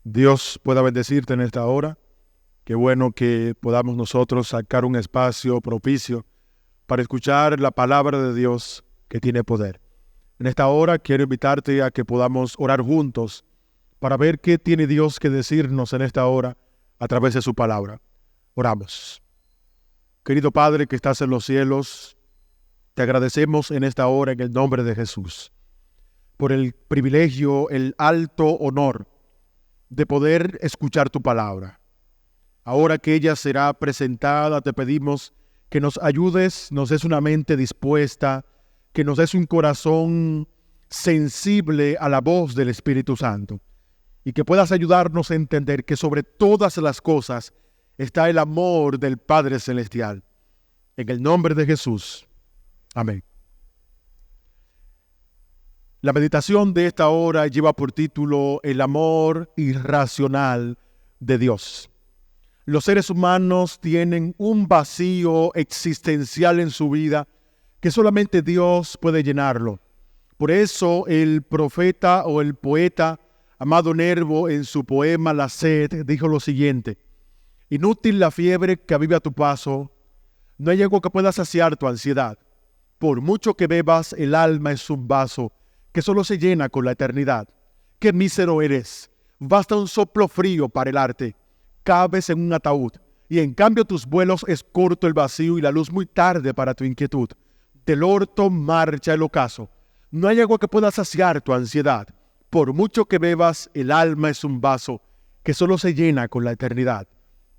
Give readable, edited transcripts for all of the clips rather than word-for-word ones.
Dios pueda bendecirte en esta hora. Qué bueno que podamos nosotros sacar un espacio propicio para escuchar la palabra de Dios que tiene poder. En esta hora quiero invitarte a que podamos orar juntos para ver qué tiene Dios que decirnos en esta hora a través de su palabra. Oramos. Querido Padre que estás en los cielos, te agradecemos en esta hora en el nombre de Jesús por el privilegio, el alto honor de poder escuchar tu palabra. Ahora que ella será presentada, te pedimos que nos ayudes, nos des una mente dispuesta, que nos des un corazón sensible a la voz del Espíritu Santo y que puedas ayudarnos a entender que sobre todas las cosas está el amor del Padre Celestial. En el nombre de Jesús. Amén. La meditación de esta hora lleva por título El amor irracional de Dios. Los seres humanos tienen un vacío existencial en su vida que solamente Dios puede llenarlo. Por eso el profeta o el poeta Amado Nervo en su poema La sed dijo lo siguiente: inútil la fiebre que aviva tu paso, no hay algo que pueda saciar tu ansiedad. Por mucho que bebas, el alma es un vaso que solo se llena con la eternidad. ¡Qué mísero eres! Basta un soplo frío para helarte. Cabes en un ataúd, y en cambio tus vuelos es corto el vacío y la luz muy tarde para tu inquietud. Del orto marcha el ocaso. No hay agua que pueda saciar tu ansiedad. Por mucho que bebas, el alma es un vaso que solo se llena con la eternidad.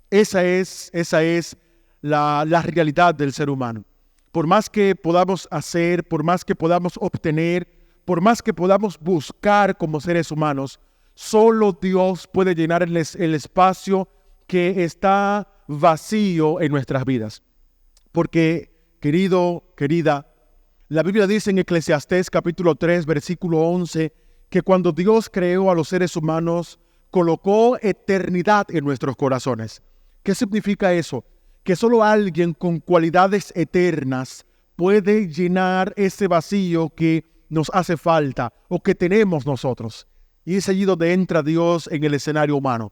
Esa es la realidad del ser humano. Por más que podamos hacer, por más que podamos obtener, por más que podamos buscar como seres humanos, solo Dios puede llenar el espacio que está vacío en nuestras vidas. Porque, querido, querida, la Biblia dice en Eclesiastés capítulo 3, versículo 11, que cuando Dios creó a los seres humanos, colocó eternidad en nuestros corazones. ¿Qué significa eso? Que solo alguien con cualidades eternas puede llenar ese vacío que nos hace falta o que tenemos nosotros. Y es allí donde entra Dios en el escenario humano,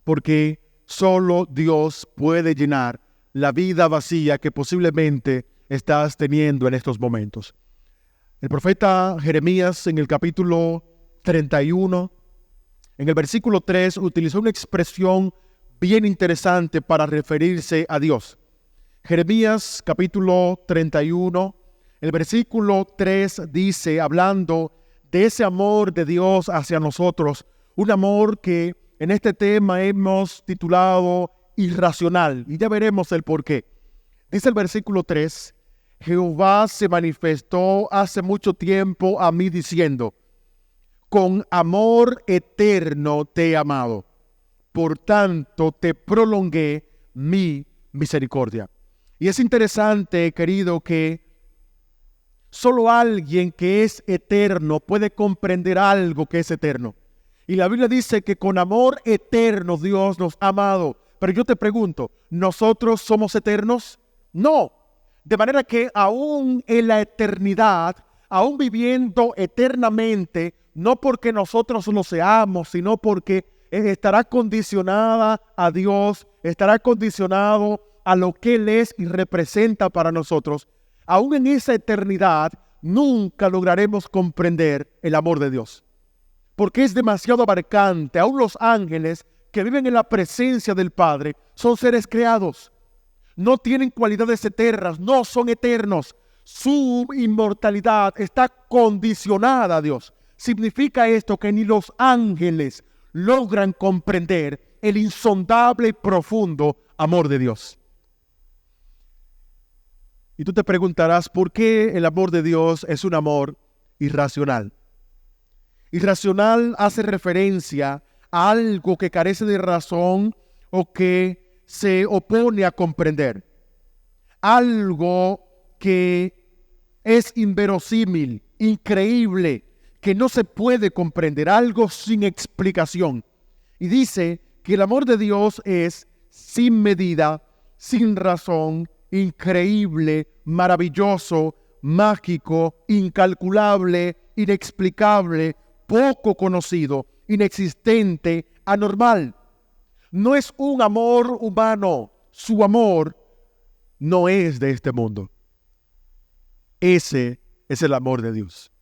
porque solo Dios puede llenar la vida vacía que posiblemente estás teniendo en estos momentos. El profeta Jeremías en el capítulo 31, en el versículo 3, utilizó una expresión bien interesante para referirse a Dios. Jeremías capítulo 31, el versículo 3 dice, hablando de ese amor de Dios hacia nosotros, un amor que en este tema hemos titulado irracional, y ya veremos el por qué. Dice el versículo 3, Jehová se manifestó hace mucho tiempo a mí diciendo, con amor eterno te he amado, por tanto te prolongué mi misericordia. Y es interesante, querido, que solo alguien que es eterno puede comprender algo que es eterno. Y la Biblia dice que con amor eterno Dios nos ha amado. Pero yo te pregunto, ¿nosotros somos eternos? No. De manera que aún en la eternidad, aún viviendo eternamente, no porque nosotros lo seamos, sino porque estará condicionada a Dios, estará condicionado a lo que Él es y representa para nosotros. Aún en esa eternidad, nunca lograremos comprender el amor de Dios, porque es demasiado abarcante. Aún los ángeles que viven en la presencia del Padre son seres creados. No tienen cualidades eternas, no son eternos. Su inmortalidad está condicionada a Dios. Significa esto que ni los ángeles logran comprender el insondable y profundo amor de Dios. Y tú te preguntarás, ¿por qué el amor de Dios es un amor irracional? Irracional hace referencia a algo que carece de razón o que se opone a comprender. Algo que es inverosímil, increíble, que no se puede comprender, algo sin explicación. Y dice que el amor de Dios es sin medida, sin razón, increíble, maravilloso, mágico, incalculable, inexplicable, poco conocido, inexistente, anormal. No es un amor humano. Su amor no es de este mundo. Ese es el amor de Dios.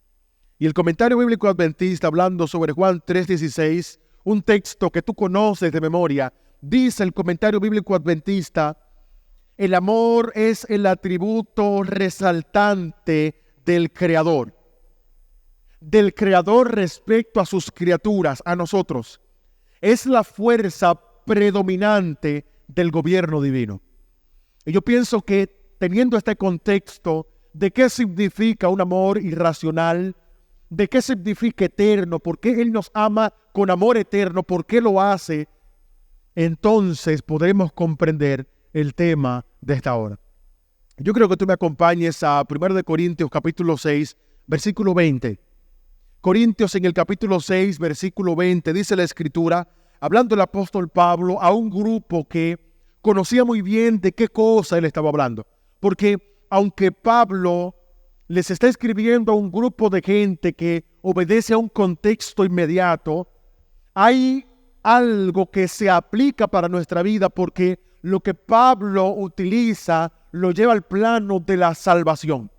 Y el comentario bíblico adventista, hablando sobre Juan 3:16, un texto que tú conoces de memoria, dice el comentario bíblico adventista: el amor es el atributo resaltante del Creador respecto a sus criaturas, a nosotros. Es la fuerza predominante del gobierno divino. Y yo pienso que, teniendo este contexto de qué significa un amor irracional, de qué significa eterno, por qué Él nos ama con amor eterno, por qué lo hace, entonces podremos comprender el tema de esta hora. Yo creo que tú me acompañes a 1 Corintios capítulo 6, versículo 20. Corintios, en el capítulo 6, versículo 20, dice la Escritura, hablando el apóstol Pablo a un grupo que conocía muy bien de qué cosa él estaba hablando. Porque aunque Pablo les está escribiendo a un grupo de gente que obedece a un contexto inmediato, hay algo que se aplica para nuestra vida, porque lo que Pablo utiliza lo lleva al plano de la salvación.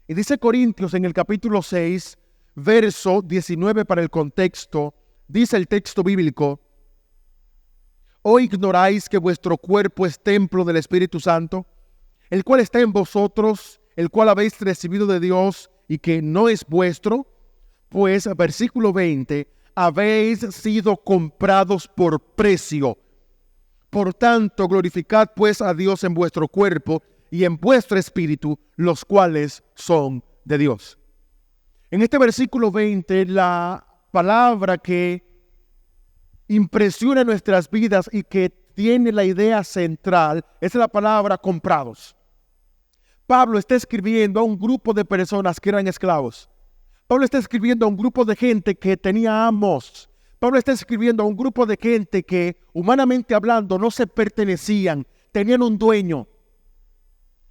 Y dice Corintios en el capítulo 6, verso 19 para el contexto, dice el texto bíblico: ¿o ignoráis que vuestro cuerpo es templo del Espíritu Santo, el cual está en vosotros, el cual habéis recibido de Dios y que no es vuestro? Pues, versículo 20, habéis sido comprados por precio. Por tanto, glorificad pues a Dios en vuestro cuerpo y en vuestro espíritu, los cuales son de Dios. En este versículo 20, la palabra que impresiona nuestras vidas y que tiene la idea central es la palabra comprados. Pablo está escribiendo a un grupo de personas que eran esclavos. Pablo está escribiendo a un grupo de gente que tenía amos. Pablo está escribiendo a un grupo de gente que, humanamente hablando, no se pertenecían, tenían un dueño.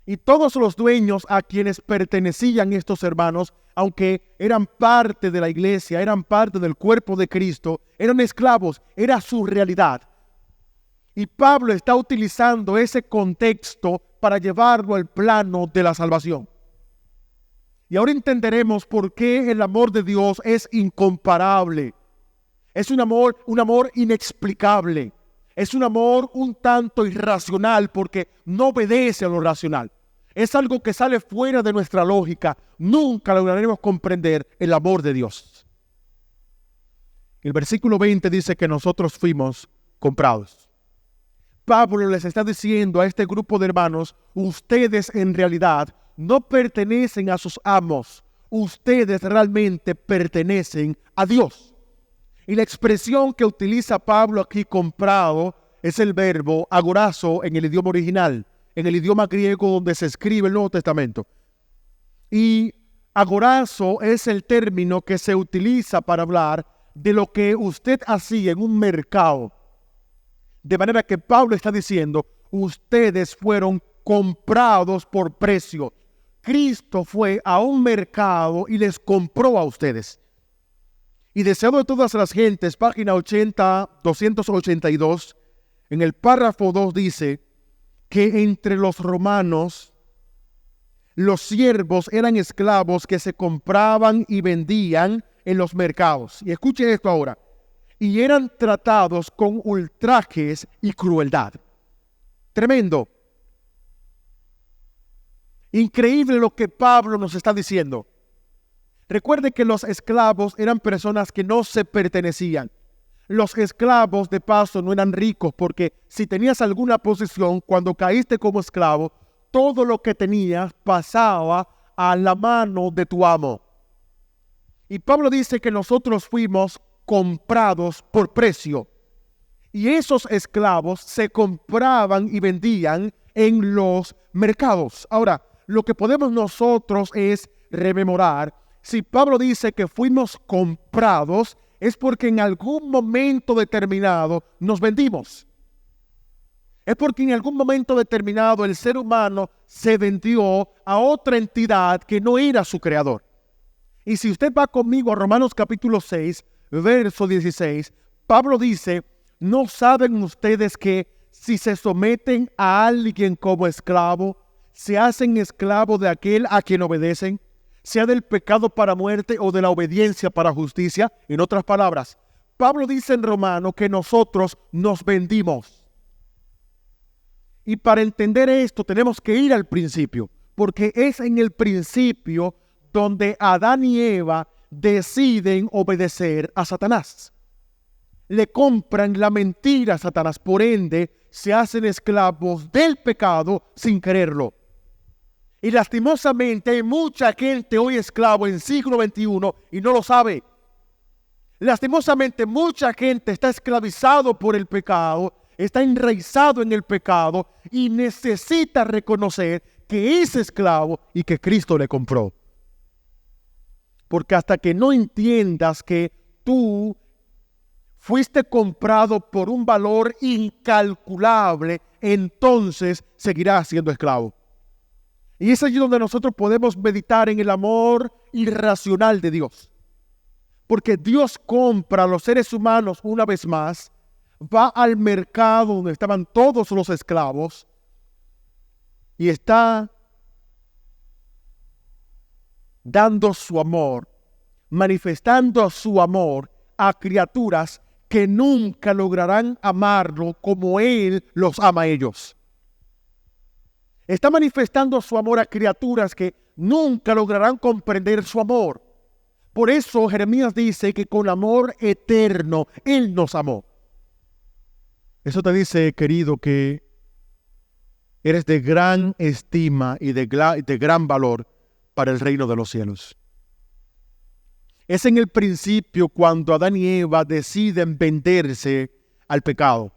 Y todos los dueños a quienes pertenecían estos hermanos, aunque eran parte de la iglesia, eran parte del cuerpo de Cristo, eran esclavos, era su realidad. Y Pablo está utilizando ese contexto para llevarlo al plano de la salvación. Y ahora entenderemos por qué el amor de Dios es incomparable. Es un amor inexplicable. Es un amor un tanto irracional porque no obedece a lo racional. Es algo que sale fuera de nuestra lógica. Nunca lograremos comprender el amor de Dios. El versículo 20 dice que nosotros fuimos comprados. Pablo les está diciendo a este grupo de hermanos: ustedes en realidad no pertenecen a sus amos. Ustedes realmente pertenecen a Dios. Y la expresión que utiliza Pablo aquí, comprado, es el verbo agorazo en el idioma original, en el idioma griego donde se escribe el Nuevo Testamento. Y agorazo es el término que se utiliza para hablar de lo que usted hacía en un mercado. De manera que Pablo está diciendo: ustedes fueron comprados por precio. Cristo fue a un mercado y les compró a ustedes. Y deseado de todas las gentes, página 282, en el párrafo 2 dice que entre los romanos los siervos eran esclavos que se compraban y vendían en los mercados. Y escuchen esto ahora. Y eran tratados con ultrajes y crueldad. Tremendo. Increíble lo que Pablo nos está diciendo. Recuerde que los esclavos eran personas que no se pertenecían. Los esclavos, de paso, no eran ricos, porque si tenías alguna posición, cuando caíste como esclavo, todo lo que tenías pasaba a la mano de tu amo. Y Pablo dice que nosotros fuimos comprados por precio. Y esos esclavos se compraban y vendían en los mercados. Ahora, lo que podemos nosotros es rememorar: si Pablo dice que fuimos comprados, es porque en algún momento determinado nos vendimos. Es porque en algún momento determinado el ser humano se vendió a otra entidad que no era su creador. Y si usted va conmigo a Romanos capítulo 6, verso 16, Pablo dice, ¿no saben ustedes que si se someten a alguien como esclavo, se hacen esclavos de aquel a quien obedecen, sea del pecado para muerte o de la obediencia para justicia? En otras palabras, Pablo dice en Romanos que nosotros nos vendimos. Y para entender esto tenemos que ir al principio, porque es en el principio donde Adán y Eva deciden obedecer a Satanás. Le compran la mentira a Satanás, por ende se hacen esclavos del pecado sin quererlo. Y lastimosamente hay mucha gente hoy esclavo en siglo XXI y no lo sabe. Lastimosamente mucha gente está esclavizado por el pecado, está enraizado en el pecado y necesita reconocer que es esclavo y que Cristo le compró. Porque hasta que no entiendas que tú fuiste comprado por un valor incalculable, entonces seguirás siendo esclavo. Y es allí donde nosotros podemos meditar en el amor irracional de Dios. Porque Dios compra a los seres humanos una vez más, va al mercado donde estaban todos los esclavos y está dando su amor, manifestando su amor a criaturas que nunca lograrán amarlo como Él los ama a ellos. Está manifestando su amor a criaturas que nunca lograrán comprender su amor. Por eso Jeremías dice que con amor eterno Él nos amó. Eso te dice, querido, que eres de gran estima y de gran valor para el reino de los cielos. Es en el principio cuando Adán y Eva deciden venderse al pecado.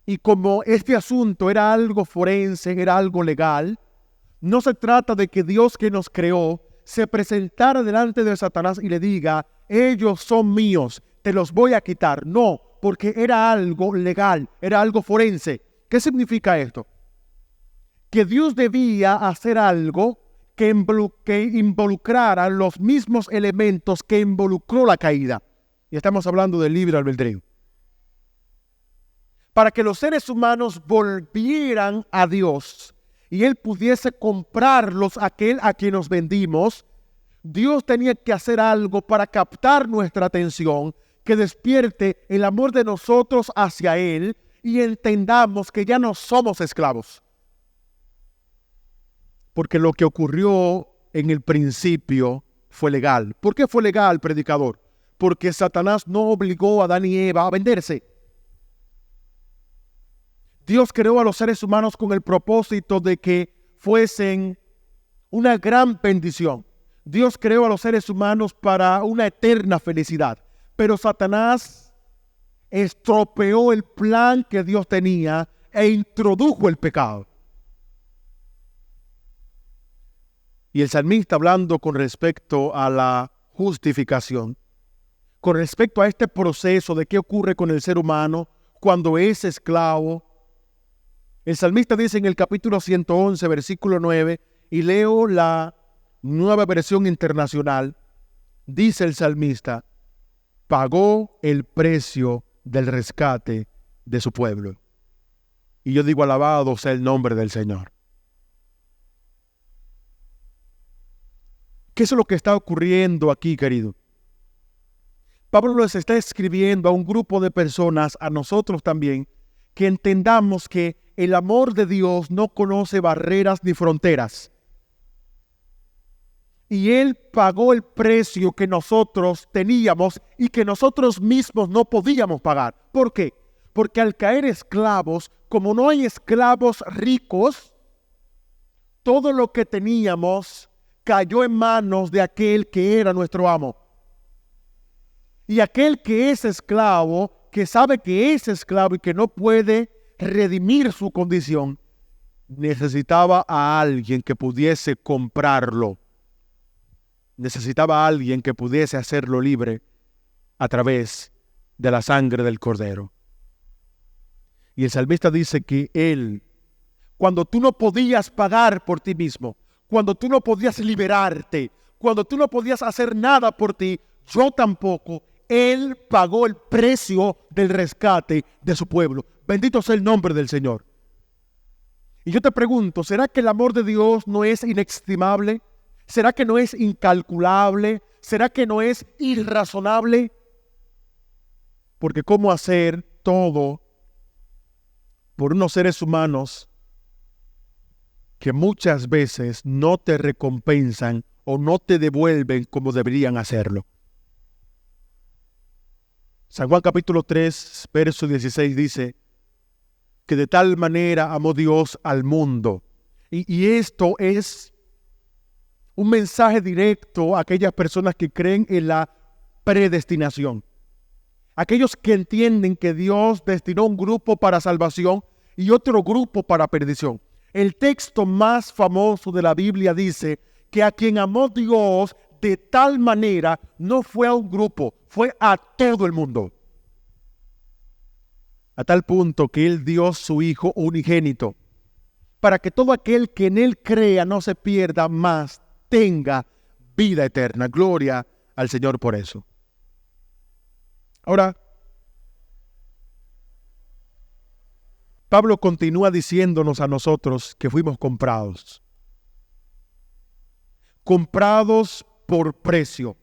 Y como este asunto era algo forense, era algo legal, no se trata de que Dios que nos creó se presentara delante de Satanás y le diga, ellos son míos, te los voy a quitar. No, porque era algo legal, era algo forense. ¿Qué significa esto? Que Dios debía hacer algo que involucrara los mismos elementos que involucró la caída. Y estamos hablando del libre albedrío. Para que los seres humanos volvieran a Dios y Él pudiese comprarlos a aquel a quien nos vendimos, Dios tenía que hacer algo para captar nuestra atención, que despierte el amor de nosotros hacia Él y entendamos que ya no somos esclavos. Porque lo que ocurrió en el principio fue legal. ¿Por qué fue legal, predicador? Porque Satanás no obligó a Adán y Eva a venderse. Dios creó a los seres humanos con el propósito de que fuesen una gran bendición. Dios creó a los seres humanos para una eterna felicidad. Pero Satanás estropeó el plan que Dios tenía e introdujo el pecado. Y el salmista, hablando con respecto a la justificación, con respecto a este proceso de qué ocurre con el ser humano cuando es esclavo, el salmista dice en el capítulo 111, versículo 9, y leo la Nueva Versión Internacional, dice el salmista, pagó el precio del rescate de su pueblo. Y yo digo, alabado sea el nombre del Señor. ¿Qué es lo que está ocurriendo aquí, querido? Pablo les está escribiendo a un grupo de personas, a nosotros también, que entendamos que el amor de Dios no conoce barreras ni fronteras. Y Él pagó el precio que nosotros teníamos y que nosotros mismos no podíamos pagar. ¿Por qué? Porque al caer esclavos, como no hay esclavos ricos, todo lo que teníamos cayó en manos de aquel que era nuestro amo. Y aquel que es esclavo, que sabe que es esclavo y que no puede redimir su condición, necesitaba a alguien que pudiese comprarlo. Necesitaba a alguien que pudiese hacerlo libre a través de la sangre del Cordero. Y el salmista dice que Él, cuando tú no podías pagar por ti mismo, cuando tú no podías liberarte, cuando tú no podías hacer nada por ti, yo tampoco, Él pagó el precio del rescate de su pueblo. Bendito sea el nombre del Señor. Y yo te pregunto, ¿será que el amor de Dios no es inestimable? ¿Será que no es incalculable? ¿Será que no es irrazonable? Porque ¿cómo hacer todo por unos seres humanos que muchas veces no te recompensan o no te devuelven como deberían hacerlo? San Juan capítulo 3, verso 16 dice que de tal manera amó Dios al mundo. Y esto es un mensaje directo a aquellas personas que creen en la predestinación. Aquellos que entienden que Dios destinó un grupo para salvación y otro grupo para perdición. El texto más famoso de la Biblia dice que a quien amó Dios de tal manera no fue a un grupo, fue a todo el mundo. A tal punto que Él dio su Hijo unigénito para que todo aquel que en Él crea no se pierda, mas tenga vida eterna. Gloria al Señor por eso. Ahora, Pablo continúa diciéndonos a nosotros que fuimos comprados. Comprados por precio.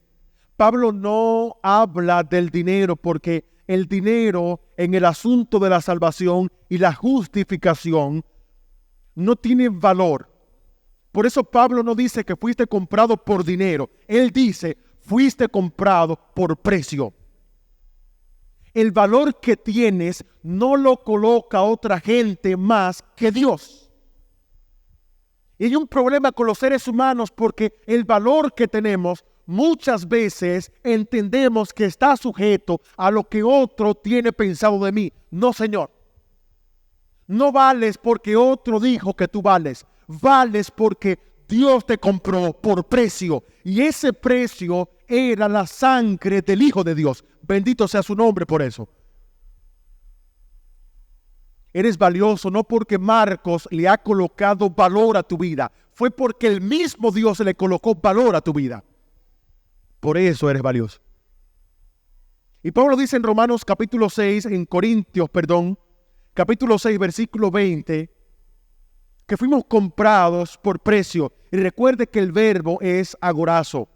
Pablo no habla del dinero porque el dinero en el asunto de la salvación y la justificación no tiene valor. Por eso Pablo no dice que fuiste comprado por dinero. Él dice, fuiste comprado por precio. El valor que tienes no lo coloca otra gente más que Dios. Y hay un problema con los seres humanos porque el valor que tenemos muchas veces entendemos que está sujeto a lo que otro tiene pensado de mí. No, Señor. No vales porque otro dijo que tú vales. Vales porque Dios te compró por precio. Y ese precio era la sangre del Hijo de Dios. Bendito sea su nombre por eso. Eres valioso no porque Marcos le ha colocado valor a tu vida. Fue porque el mismo Dios le colocó valor a tu vida. Por eso eres valioso. Y Pablo dice en Romanos capítulo 6, capítulo 6, versículo 20, que fuimos comprados por precio. Y recuerde que el verbo es agorazo.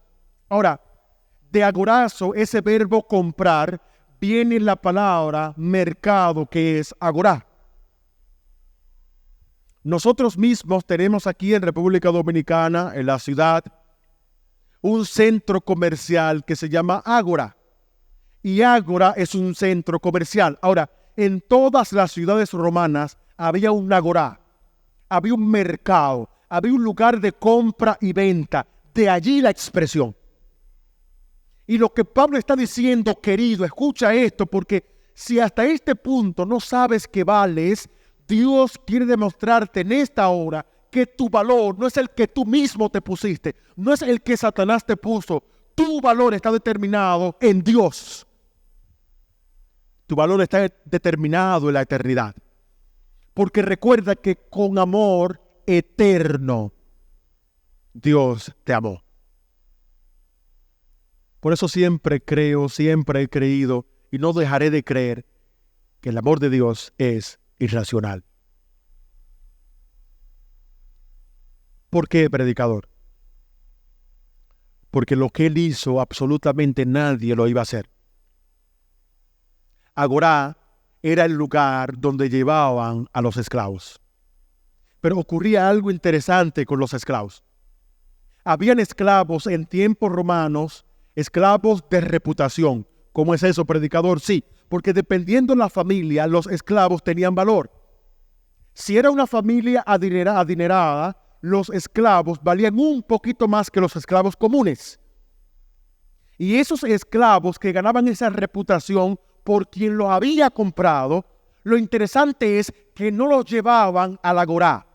Ahora, de agorazo, ese verbo comprar, viene la palabra mercado, que es agorá. Nosotros mismos tenemos aquí en República Dominicana, en la ciudad, un centro comercial que se llama Ágora. Y Ágora es un centro comercial. Ahora, en todas las ciudades romanas había un agorá, había un mercado, había un lugar de compra y venta. De allí la expresión. Y lo que Pablo está diciendo, querido, escucha esto, porque si hasta este punto no sabes que vales, Dios quiere demostrarte en esta hora que tu valor no es el que tú mismo te pusiste, no es el que Satanás te puso. Tu valor está determinado en Dios. Tu valor está determinado en la eternidad. Porque recuerda que con amor eterno Dios te amó. Por eso siempre creo, siempre he creído y no dejaré de creer que el amor de Dios es irracional. ¿Por qué, predicador? Porque lo que Él hizo absolutamente nadie lo iba a hacer. Agorá era el lugar donde llevaban a los esclavos. Pero ocurría algo interesante con los esclavos. Habían esclavos en tiempos romanos, esclavos de reputación. ¿Cómo es eso, predicador? Sí, porque dependiendo de la familia, los esclavos tenían valor. Si era una familia adinerada, los esclavos valían un poquito más que los esclavos comunes. Y esos esclavos que ganaban esa reputación por quien los había comprado, lo interesante es que no los llevaban al agorá,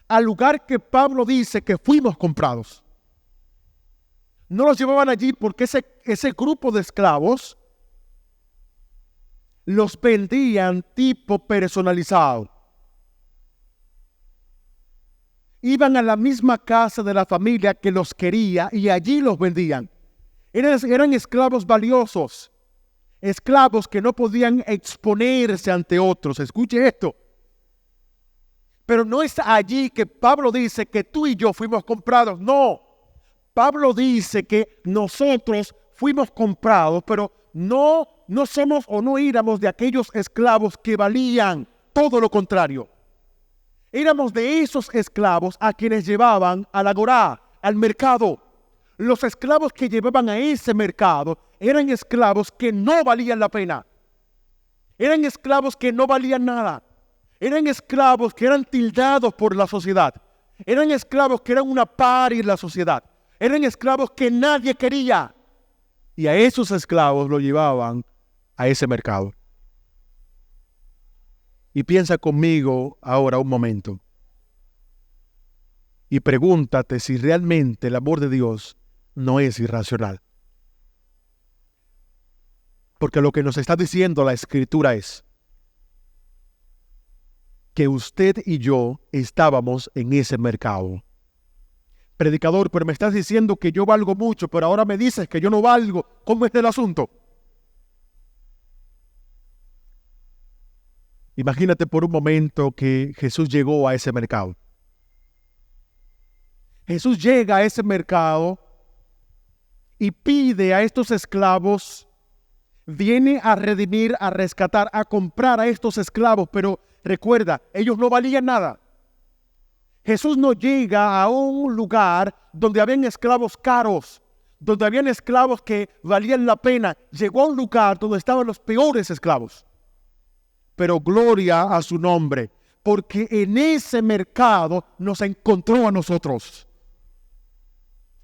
al lugar que Pablo dice que fuimos comprados. No los llevaban allí porque ese grupo de esclavos los vendían tipo personalizado. Iban a la misma casa de la familia que los quería y allí los vendían. Eran esclavos valiosos. esclavos que no podían exponerse ante otros. Escuche esto. Pero no es allí que Pablo dice que tú y yo fuimos comprados. No. Pablo dice que nosotros fuimos comprados, pero no somos o no éramos de aquellos esclavos que valían. Todo lo contrario. Éramos de esos esclavos a quienes llevaban a la agorá, al mercado. Los esclavos que llevaban a ese mercado eran esclavos que no valían la pena. Eran esclavos que no valían nada. Eran esclavos que eran tildados por la sociedad. Eran esclavos que eran una paria en la sociedad. Eran esclavos que nadie quería. Y a esos esclavos lo llevaban a ese mercado. Y piensa conmigo ahora un momento. Y pregúntate si realmente el amor de Dios no es irracional. Porque lo que nos está diciendo la Escritura es que usted y yo estábamos en ese mercado. Predicador, pero me estás diciendo que yo valgo mucho, pero ahora me dices que yo no valgo. ¿Cómo es el asunto? Imagínate por un momento que Jesús llegó a ese mercado. Jesús llega a ese mercado y pide a estos esclavos, viene a redimir, a rescatar, a comprar a estos esclavos, pero recuerda, ellos no valían nada. Jesús no llega a un lugar donde habían esclavos caros, donde habían esclavos que valían la pena. Llegó a un lugar donde estaban los peores esclavos. Pero gloria a su nombre, porque en ese mercado nos encontró a nosotros.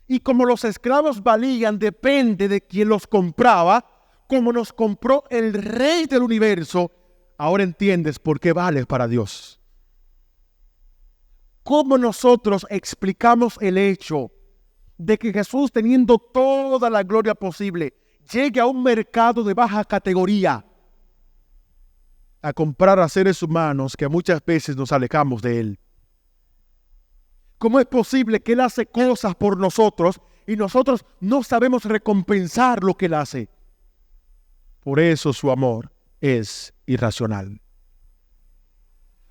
Y como los esclavos valían, depende de quien los compraba, como nos compró el Rey del universo, ahora entiendes por qué vales para Dios. ¿Cómo nosotros explicamos el hecho de que Jesús, teniendo toda la gloria posible, llegue a un mercado de baja categoría a comprar a seres humanos que muchas veces nos alejamos de Él? ¿Cómo es posible que Él hace cosas por nosotros y nosotros no sabemos recompensar lo que Él hace? Por eso su amor es irracional.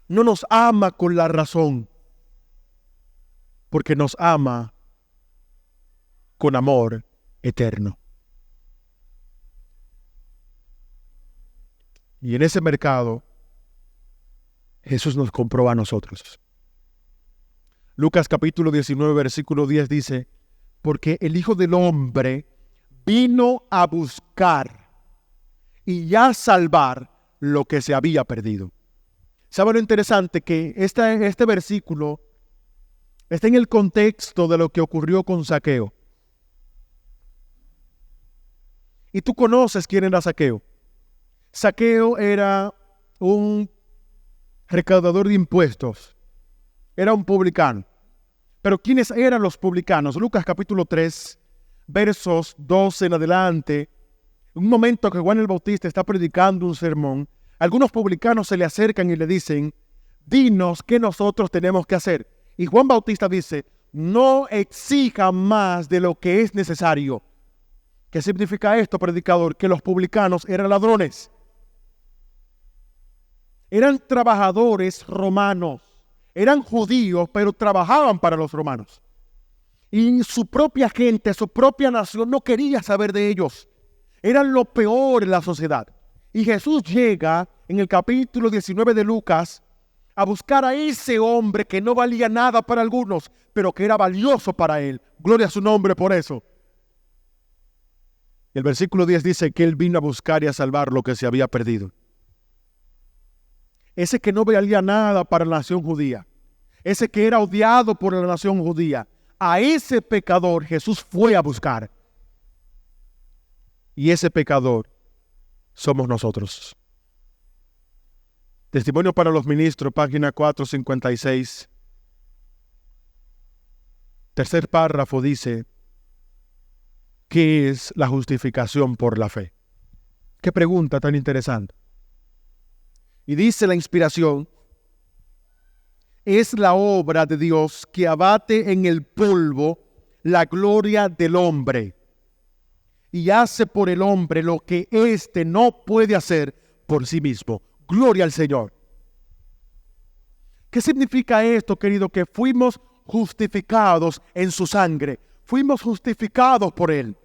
No nos ama con la razón, porque nos ama con amor eterno. Y en ese mercado, Jesús nos compró a nosotros. Lucas capítulo 19, versículo 10 dice, porque el Hijo del Hombre vino a buscar y a salvar lo que se había perdido. ¿Sabe lo interesante? Que este versículo está en el contexto de lo que ocurrió con Zaqueo. Y tú conoces quién era Zaqueo. Zaqueo era un recaudador de impuestos. Era un publicano. Pero ¿quiénes eran los publicanos? Lucas capítulo 3, versos 12 en adelante. En un momento que Juan el Bautista está predicando un sermón, algunos publicanos se le acercan y le dicen, dinos qué nosotros tenemos que hacer. Y Juan Bautista dice, no exija más de lo que es necesario. ¿Qué significa esto, predicador? Que los publicanos eran ladrones. Eran trabajadores romanos. Eran judíos, pero trabajaban para los romanos. Y su propia gente, su propia nación no quería saber de ellos. Eran lo peor en la sociedad. Y Jesús llega en el capítulo 19 de Lucas a buscar a ese hombre que no valía nada para algunos, pero que era valioso para él. Gloria a su nombre por eso. El versículo 10 dice que él vino a buscar y a salvar lo que se había perdido. Ese que no valía nada para la nación judía, ese que era odiado por la nación judía, a ese pecador Jesús fue a buscar. Y ese pecador somos nosotros. Testimonio para los ministros, página 456. Tercer párrafo dice, ¿qué es la justificación por la fe? Qué pregunta tan interesante. Y dice la inspiración, es la obra de Dios que abate en el polvo la gloria del hombre y hace por el hombre lo que éste no puede hacer por sí mismo. Gloria al Señor. ¿Qué significa esto, querido? Que fuimos justificados en su sangre. Fuimos justificados por Él.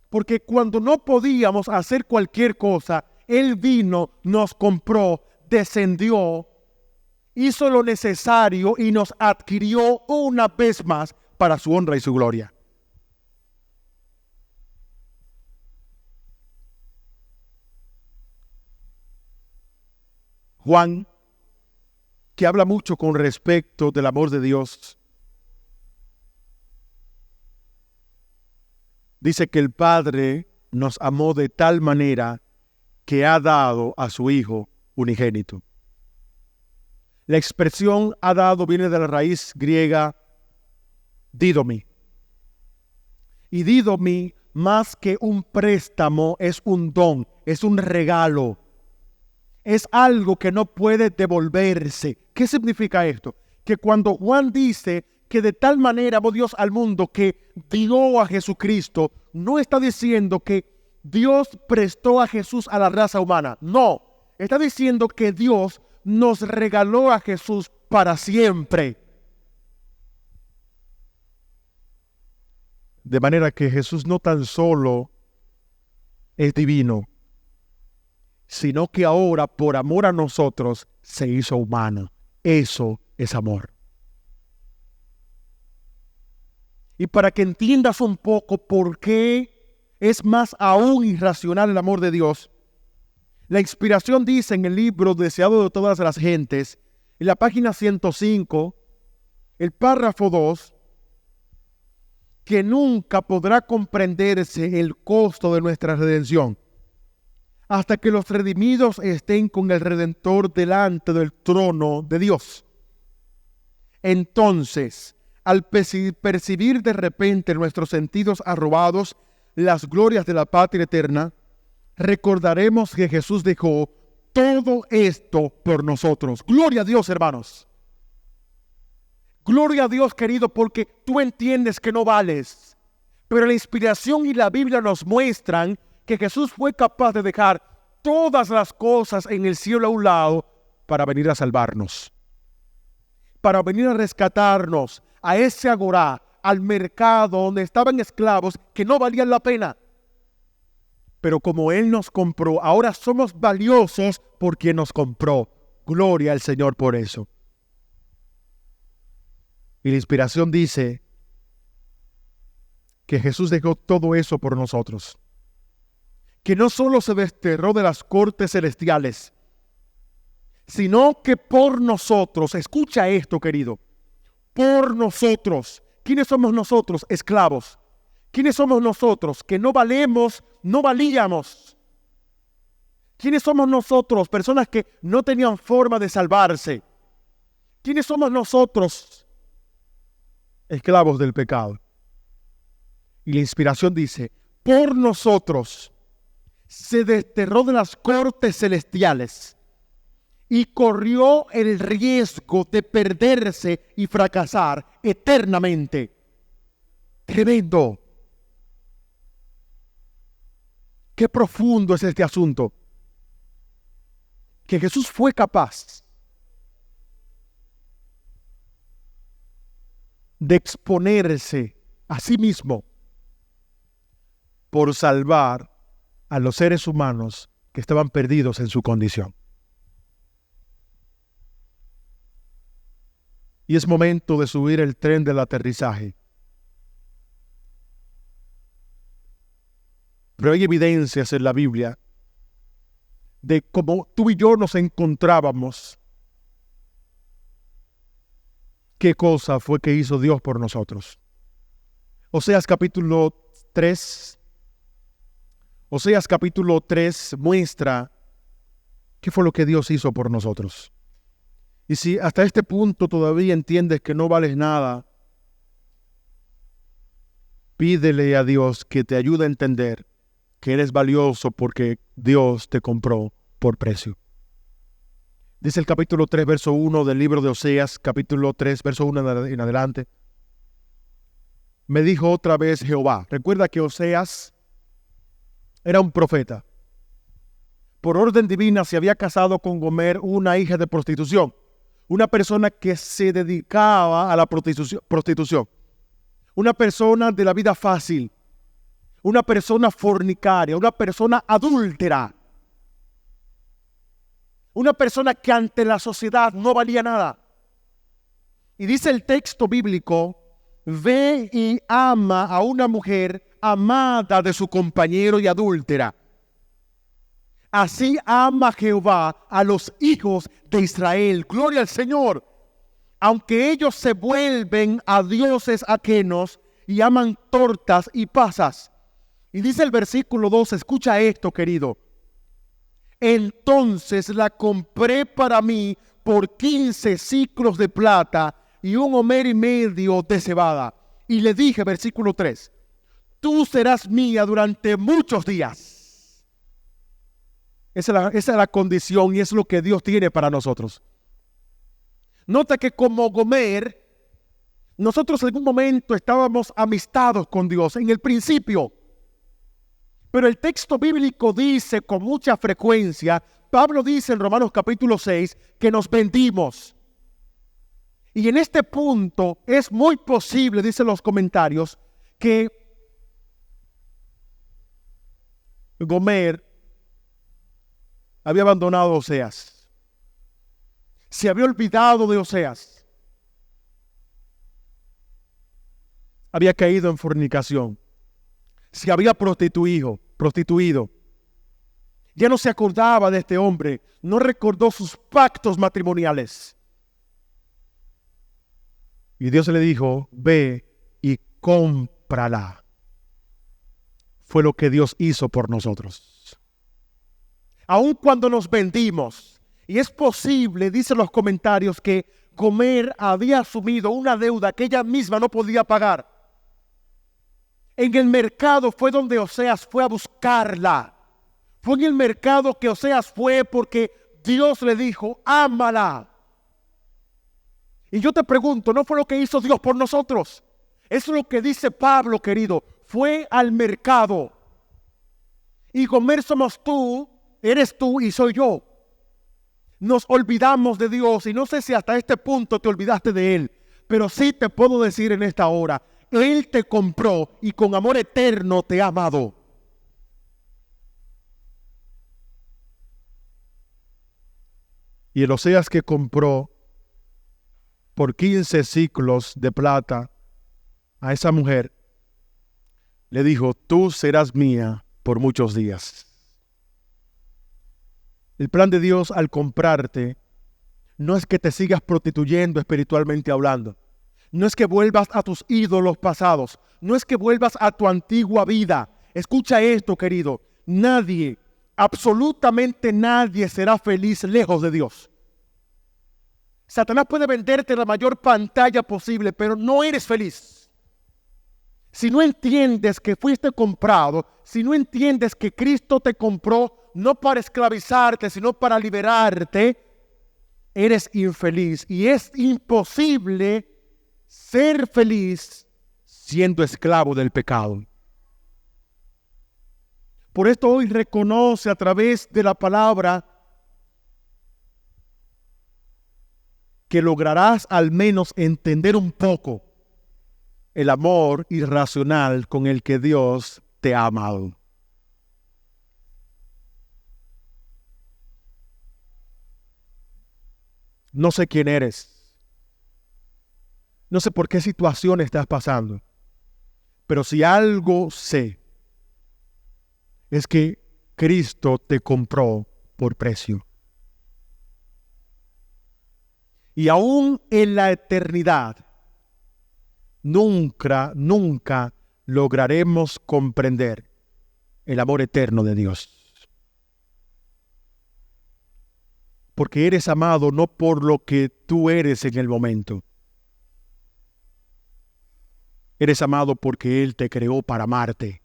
Porque cuando no podíamos hacer cualquier cosa, Él vino, nos compró, descendió, hizo lo necesario y nos adquirió una vez más para su honra y su gloria. Juan, que habla mucho con respecto del amor de Dios, dice que el Padre nos amó de tal manera que ha dado a su Hijo unigénito. La expresión ha dado viene de la raíz griega didomi. Y didomi, más que un préstamo, es un don, es un regalo. Es algo que no puede devolverse. ¿Qué significa esto? Que cuando Juan dice que de tal manera amó Dios al mundo que dio a Jesucristo, no está diciendo que Dios prestó a Jesús a la raza humana. No, está diciendo que Dios nos regaló a Jesús para siempre. De manera que Jesús no tan solo es divino, sino que ahora, por amor a nosotros, se hizo humano. Eso es amor. Y para que entiendas un poco por qué es más aún irracional el amor de Dios, la inspiración dice en el libro Deseado de todas las gentes, en la página 105, el párrafo 2, que nunca podrá comprenderse el costo de nuestra redención hasta que los redimidos estén con el Redentor delante del trono de Dios. Entonces, al percibir de repente nuestros sentidos arrobados las glorias de la patria eterna, recordaremos que Jesús dejó todo esto por nosotros. Gloria a Dios, hermanos. Gloria a Dios, querido, porque tú entiendes que no vales. Pero la inspiración y la Biblia nos muestran que Jesús fue capaz de dejar todas las cosas en el cielo a un lado para venir a salvarnos, para venir a rescatarnos a ese agorá, al mercado donde estaban esclavos que no valían la pena. Pero como Él nos compró, ahora somos valiosos por quien nos compró. Gloria al Señor por eso. Y la inspiración dice que Jesús dejó todo eso por nosotros. Que no solo se desterró de las cortes celestiales, sino que por nosotros, escucha esto, querido, por nosotros. ¿Quiénes somos nosotros? Esclavos. ¿Quiénes somos nosotros? Que no valemos, no valíamos. ¿Quiénes somos nosotros? Personas que no tenían forma de salvarse. ¿Quiénes somos nosotros? Esclavos del pecado. Y la inspiración dice, por nosotros se desterró de las cortes celestiales y corrió el riesgo de perderse y fracasar eternamente. Tremendo. Qué profundo es este asunto. Que Jesús fue capaz de exponerse a sí mismo por salvar a los seres humanos que estaban perdidos en su condición. Y es momento de subir el tren del aterrizaje. Pero hay evidencias en la Biblia de cómo tú y yo nos encontrábamos. ¿Qué cosa fue que hizo Dios por nosotros? Oseas capítulo 3 muestra qué fue lo que Dios hizo por nosotros. Y si hasta este punto todavía entiendes que no vales nada, pídele a Dios que te ayude a entender que eres valioso porque Dios te compró por precio. Dice el capítulo 3, verso 1 del libro de Oseas, capítulo 3, verso 1 en adelante. Me dijo otra vez Jehová. Recuerda que Oseas era un profeta. Por orden divina se había casado con Gomer, una hija de prostitución, una persona que se dedicaba a la prostitución, una persona de la vida fácil, una persona fornicaria, una persona adúltera, una persona que ante la sociedad no valía nada. Y dice el texto bíblico: ve y ama a una mujer amada de su compañero y adúltera. Así ama Jehová a los hijos de Israel. Gloria al Señor. Aunque ellos se vuelven a dioses ajenos y aman tortas y pasas. Y dice el versículo 2, escucha esto, querido. Entonces la compré para mí por 15 siclos de plata y 1,5 homer de cebada. Y le dije, versículo 3, tú serás mía durante muchos días. Esa es la condición y es lo que Dios tiene para nosotros. Nota que como Gomer, nosotros en un momento estábamos amistados con Dios en el principio. Pero el texto bíblico dice con mucha frecuencia, Pablo dice en Romanos capítulo 6, que nos vendimos. Y en este punto es muy posible, dicen los comentarios, que Gomer había abandonado a Oseas. Se había olvidado de Oseas. Había caído en fornicación. Se había prostituido. Ya no se acordaba de este hombre. No recordó sus pactos matrimoniales. Y Dios le dijo, ve y cómprala. Fue lo que Dios hizo por nosotros. Aun cuando nos vendimos, y es posible, dicen los comentarios, que Gomer había asumido una deuda que ella misma no podía pagar. En el mercado fue donde Oseas fue a buscarla. Fue en el mercado que Oseas fue porque Dios le dijo, ámala. Y yo te pregunto, ¿no fue lo que hizo Dios por nosotros? Eso es lo que dice Pablo, querido. Fue al mercado. Y Gomer somos tú, eres tú y soy yo. Nos olvidamos de Dios y no sé si hasta este punto te olvidaste de Él. Pero sí te puedo decir en esta hora, Él te compró y con amor eterno te ha amado. Y el Oseas que compró por 15 siclos de plata a esa mujer, le dijo, tú serás mía por muchos días. El plan de Dios al comprarte no es que te sigas prostituyendo espiritualmente hablando. No es que vuelvas a tus ídolos pasados. No es que vuelvas a tu antigua vida. Escucha esto, querido. Nadie, absolutamente nadie será feliz lejos de Dios. Satanás puede venderte la mayor pantalla posible, pero no eres feliz. Si no entiendes que fuiste comprado, si no entiendes que Cristo te compró no para esclavizarte, sino para liberarte, eres infeliz. Y es imposible ser feliz siendo esclavo del pecado. Por esto hoy reconoce a través de la palabra que lograrás al menos entender un poco el amor irracional con el que Dios te ha amado. No sé quién eres. No sé por qué situación estás pasando. Pero si algo sé, es que Cristo te compró por precio. Y aún en la eternidad, nunca lograremos comprender el amor eterno de Dios. Porque eres amado no por lo que tú eres en el momento. Eres amado porque Él te creó para amarte.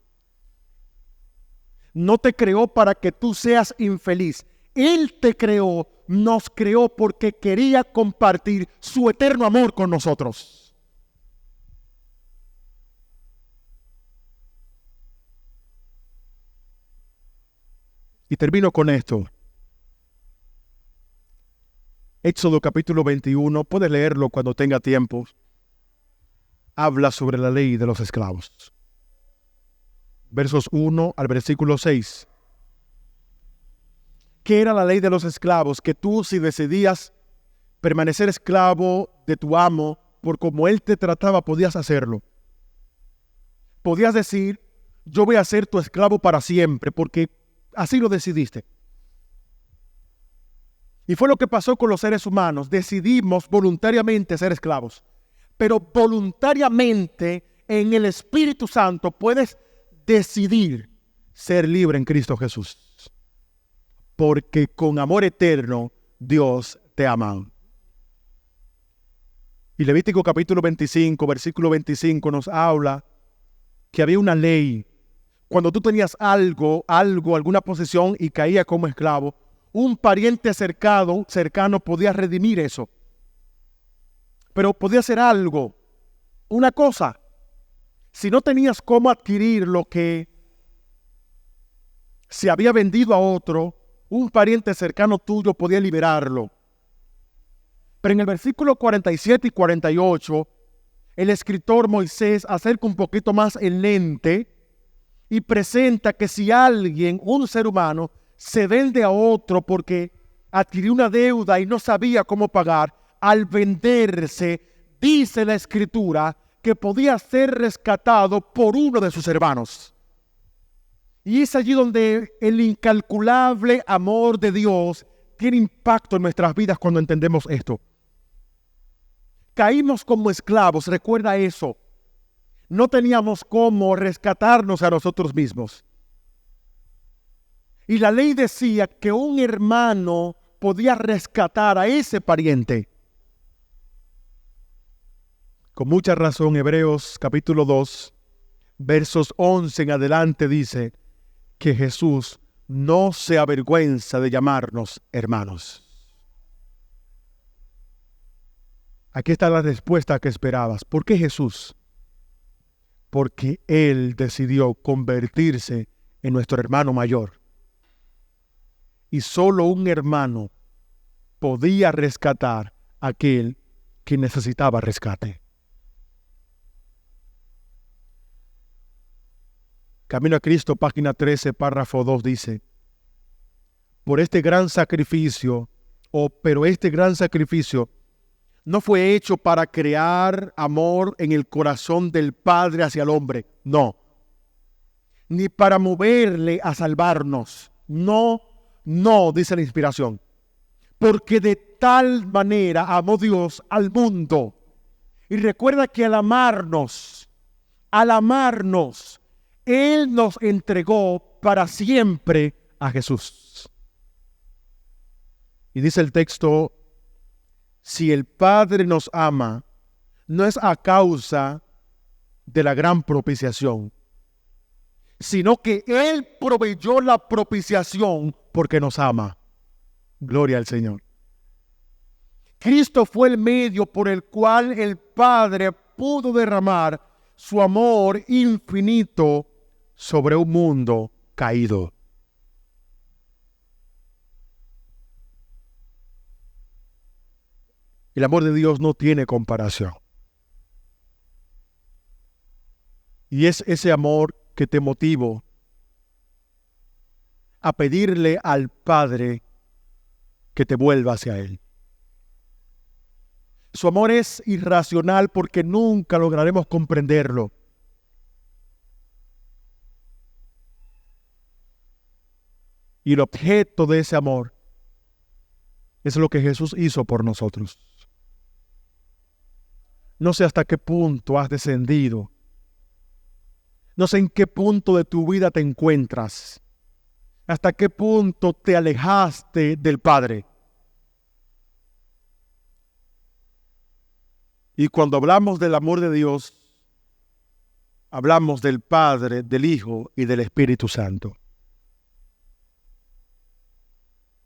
No te creó para que tú seas infeliz. Él te creó, nos creó porque quería compartir su eterno amor con nosotros. Y termino con esto. Éxodo capítulo 21, puede leerlo cuando tenga tiempo. Habla sobre la ley de los esclavos. Versos 1 al versículo 6. ¿Qué era la ley de los esclavos? Que tú, si decidías permanecer esclavo de tu amo, por como él te trataba, podías hacerlo. Podías decir, yo voy a ser tu esclavo para siempre, porque así lo decidiste. Y fue lo que pasó con los seres humanos. Decidimos voluntariamente ser esclavos. Pero voluntariamente en el Espíritu Santo puedes decidir ser libre en Cristo Jesús. Porque con amor eterno Dios te ama. Y Levítico capítulo 25, versículo 25 nos habla que había una ley. Cuando tú tenías alguna posesión y caía como esclavo, un pariente cercano podía redimir eso. Pero podía ser algo, una cosa. Si no tenías cómo adquirir lo que se había vendido a otro, un pariente cercano tuyo podía liberarlo. Pero en el versículo 47 y 48, el escritor Moisés acerca un poquito más el lente y presenta que si alguien, un ser humano, se vende a otro porque adquirió una deuda y no sabía cómo pagar, al venderse, dice la Escritura, que podía ser rescatado por uno de sus hermanos. Y es allí donde el incalculable amor de Dios tiene impacto en nuestras vidas cuando entendemos esto. Caímos como esclavos, recuerda eso. No teníamos cómo rescatarnos a nosotros mismos. Y la ley decía que un hermano podía rescatar a ese pariente. Con mucha razón, Hebreos capítulo 2, versos 11 en adelante dice que Jesús no se avergüenza de llamarnos hermanos. Aquí está la respuesta que esperabas. ¿Por qué Jesús? Porque Él decidió convertirse en nuestro hermano mayor. Y solo un hermano podía rescatar a aquel que necesitaba rescate. Camino a Cristo, página 13, párrafo 2 dice, pero este gran sacrificio no fue hecho para crear amor en el corazón del Padre hacia el hombre, no. Ni para moverle a salvarnos, no, dice la inspiración. Porque de tal manera amó Dios al mundo. Y recuerda que al amarnos, Él nos entregó para siempre a Jesús. Y dice el texto, si el Padre nos ama, no es a causa de la gran propiciación, sino que Él proveyó la propiciación porque nos ama. Gloria al Señor. Cristo fue el medio por el cual el Padre pudo derramar su amor infinito sobre un mundo caído. El amor de Dios no tiene comparación. Y es ese amor que te motivó a pedirle al Padre que te vuelva hacia Él. Su amor es irracional porque nunca lograremos comprenderlo. Y el objeto de ese amor es lo que Jesús hizo por nosotros. No sé hasta qué punto has descendido. No sé en qué punto de tu vida te encuentras. Hasta qué punto te alejaste del Padre. Y cuando hablamos del amor de Dios, hablamos del Padre, del Hijo y del Espíritu Santo.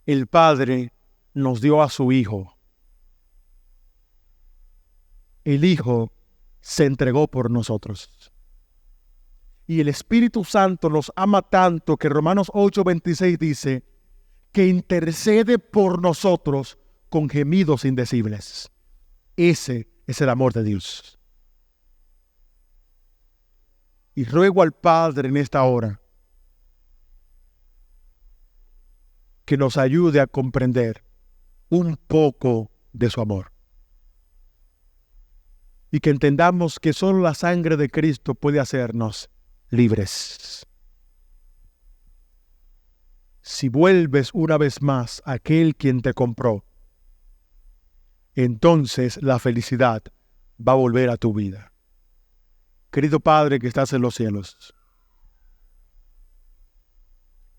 El Padre nos dio a su Hijo. El Hijo se entregó por nosotros. Y el Espíritu Santo nos ama tanto que Romanos 8:26 dice que intercede por nosotros con gemidos indecibles. Ese es el amor de Dios. Y ruego al Padre en esta hora que nos ayude a comprender un poco de su amor. Y que entendamos que solo la sangre de Cristo puede hacernos libres. Si vuelves una vez más a aquel quien te compró, entonces la felicidad va a volver a tu vida. Querido Padre que estás en los cielos,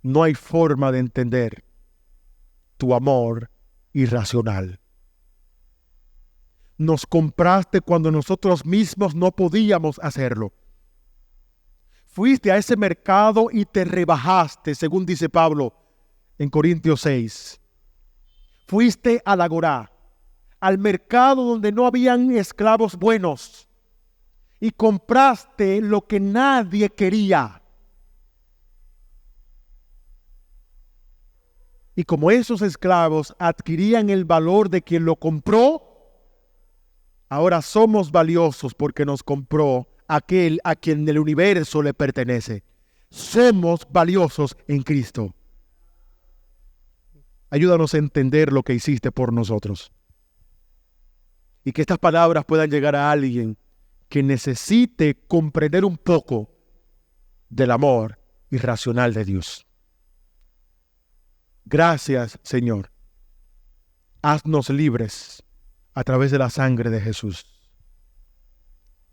no hay forma de entender tu amor irracional. Nos compraste cuando nosotros mismos no podíamos hacerlo. Fuiste a ese mercado y te rebajaste, según dice Pablo en Corintios 6. Fuiste al Agorá, al mercado donde no habían esclavos buenos, y compraste lo que nadie quería. Y como esos esclavos adquirían el valor de quien lo compró, ahora somos valiosos porque nos compró aquel a quien el universo le pertenece. Somos valiosos en Cristo. Ayúdanos a entender lo que hiciste por nosotros. Y que estas palabras puedan llegar a alguien que necesite comprender un poco del amor irracional de Dios. Gracias, Señor. Haznos libres a través de la sangre de Jesús.